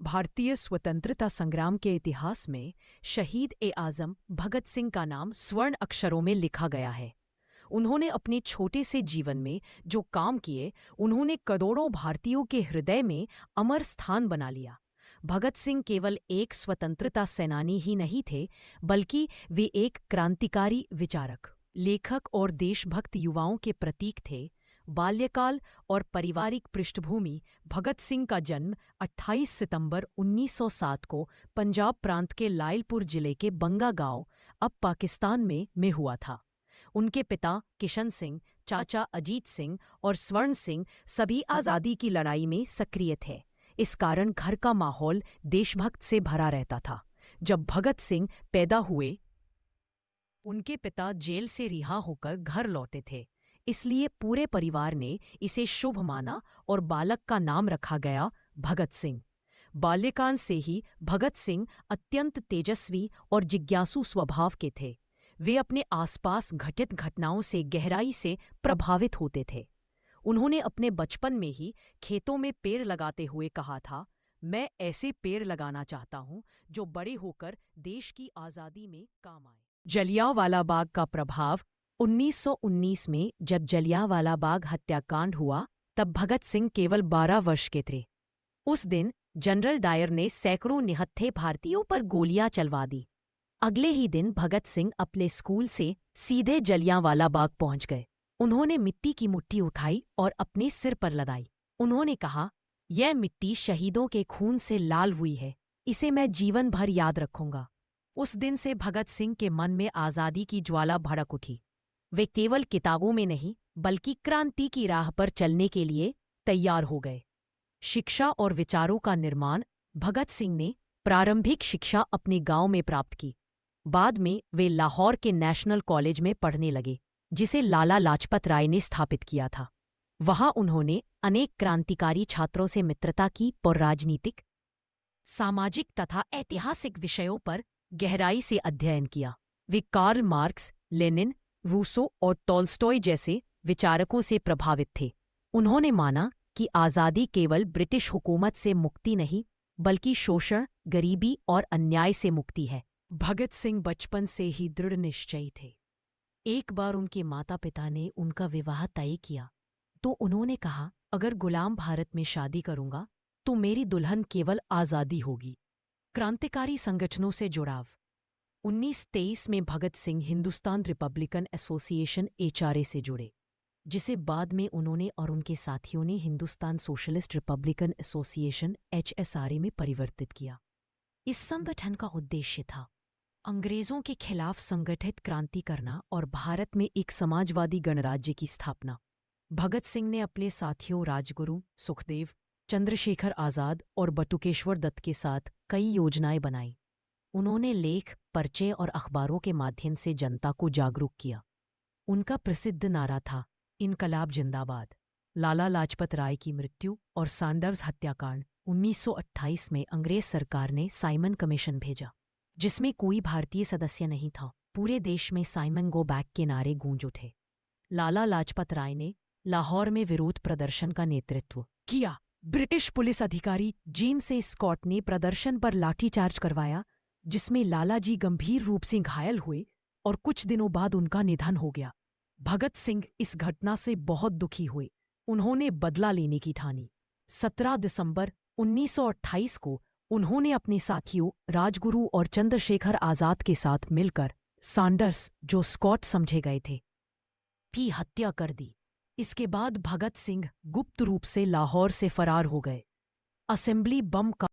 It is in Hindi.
भारतीय स्वतंत्रता संग्राम के इतिहास में शहीद-ए-आज़म भगत सिंह का नाम स्वर्ण अक्षरों में लिखा गया है। उन्होंने अपने छोटे से जीवन में जो काम किए, उन्होंने करोड़ों भारतीयों के हृदय में अमर स्थान बना लिया। भगत सिंह केवल एक स्वतंत्रता सेनानी ही नहीं थे, बल्कि वे एक क्रांतिकारी विचारक, लेखक और देशभक्त युवाओं के प्रतीक थे। बाल्यकाल और पारिवारिक पृष्ठभूमि। भगत सिंह का जन्म 28 सितंबर 1907 को पंजाब प्रांत के लायलपुर जिले के बंगा गांव, अब पाकिस्तान में हुआ था। उनके पिता किशन सिंह, चाचा अजीत सिंह और स्वर्ण सिंह सभी आज़ादी की लड़ाई में सक्रिय थे। इस कारण घर का माहौल देशभक्त से भरा रहता था। जब भगत सिंह पैदा हुए, उनके पिता जेल से रिहा होकर घर लौटे थे, इसलिए पूरे परिवार ने इसे शुभ माना और बालक का नाम रखा गया भगत सिंह। बाल्यकाल से ही भगत सिंह अत्यंत तेजस्वी और जिज्ञासु स्वभाव के थे। वे अपने आसपास घटित घटनाओं से गहराई से प्रभावित होते थे। उन्होंने अपने बचपन में ही खेतों में पेड़ लगाते हुए कहा था, मैं ऐसे पेड़ लगाना चाहता हूं जो बड़े होकर देश की आज़ादी में काम आए। जलियांवाला बाग का प्रभाव। 1919 में जब जलियांवाला बाग हत्याकांड हुआ, तब भगत सिंह केवल 12 वर्ष के थे। उस दिन जनरल डायर ने सैकड़ों निहत्थे भारतीयों पर गोलियां चलवा दी। अगले ही दिन भगत सिंह अपने स्कूल से सीधे जलियांवाला बाग पहुंच गए। उन्होंने मिट्टी की मुट्ठी उठाई और अपने सिर पर लगाई। उन्होंने कहा, यह मिट्टी शहीदों के खून से लाल हुई है, इसे मैं जीवन भर याद रखूंगा। उस दिन से भगत सिंह के मन में आज़ादी की ज्वाला भड़क उठी। वे केवल किताबों में नहीं, बल्कि क्रांति की राह पर चलने के लिए तैयार हो गए। शिक्षा और विचारों का निर्माण। भगत सिंह ने प्रारंभिक शिक्षा अपने गांव में प्राप्त की। बाद में वे लाहौर के नेशनल कॉलेज में पढ़ने लगे, जिसे लाला लाजपत राय ने स्थापित किया था। वहां उन्होंने अनेक क्रांतिकारी छात्रों से मित्रता की और राजनीतिक, सामाजिक तथा ऐतिहासिक विषयों पर गहराई से अध्ययन किया। वे कार्ल मार्क्स, लेनिन, रूसो और टॉल्स्टॉय जैसे विचारकों से प्रभावित थे। उन्होंने माना कि आज़ादी केवल ब्रिटिश हुकूमत से मुक्ति नहीं, बल्कि शोषण, गरीबी और अन्याय से मुक्ति है। भगत सिंह बचपन से ही दृढ़ निश्चयी थे। एक बार उनके माता पिता ने उनका विवाह तय किया, तो उन्होंने कहा, अगर गुलाम भारत में शादी करूंगा तो मेरी दुल्हन केवल आज़ादी होगी। क्रांतिकारी संगठनों से जुड़ाव। 1923 में Bhagat Singh Hindustan Republican Association HRA से जुड़े, जिसे बाद में उन्होंने और उनके साथियों ने Hindustan socialist Republican association HSRA में परिवर्तित किया। इस संगठन का उद्देश्य था अंग्रेजों के खिलाफ संगठित क्रांति करना और भारत में एक समाजवादी गणराज्य की स्थापना। भगत सिंह ने अपने साथियों राजगुरु, सुखदेव, चंद्रशेखर आज़ाद और बटुकेश्वर दत्त के साथ कई योजनाएं बनाई। उन्होंने लेख, पर्चे और अखबारों के माध्यम से जनता को जागरूक किया। उनका प्रसिद्ध नारा था, इनकलाब जिंदाबाद। लाला लाजपत राय की मृत्यु और सैंडर्स हत्याकांड। 1928 में अंग्रेज सरकार ने साइमन कमीशन भेजा, जिसमें कोई भारतीय सदस्य नहीं था। पूरे देश में साइमन गो बैक के नारे गूंज उठे। लाला लाजपत राय ने लाहौर में विरोध प्रदर्शन का नेतृत्व किया। ब्रिटिश पुलिस अधिकारी जेम्स ए स्कॉट ने प्रदर्शन पर लाठीचार्ज करवाया, जिसमें लालाजी गंभीर रूप से घायल हुए और कुछ दिनों बाद उनका निधन हो गया। भगत सिंह इस घटना से बहुत दुखी हुए। उन्होंने बदला लेने की ठानी। 17 दिसंबर 1928 को उन्होंने अपने साथियों राजगुरु और चंद्रशेखर आज़ाद के साथ मिलकर सैंडर्स, जो स्कॉट समझे गए थे, की हत्या कर दी। इसके बाद भगत सिंह गुप्त रूप से लाहौर से फरार हो गए। असेंबली बम का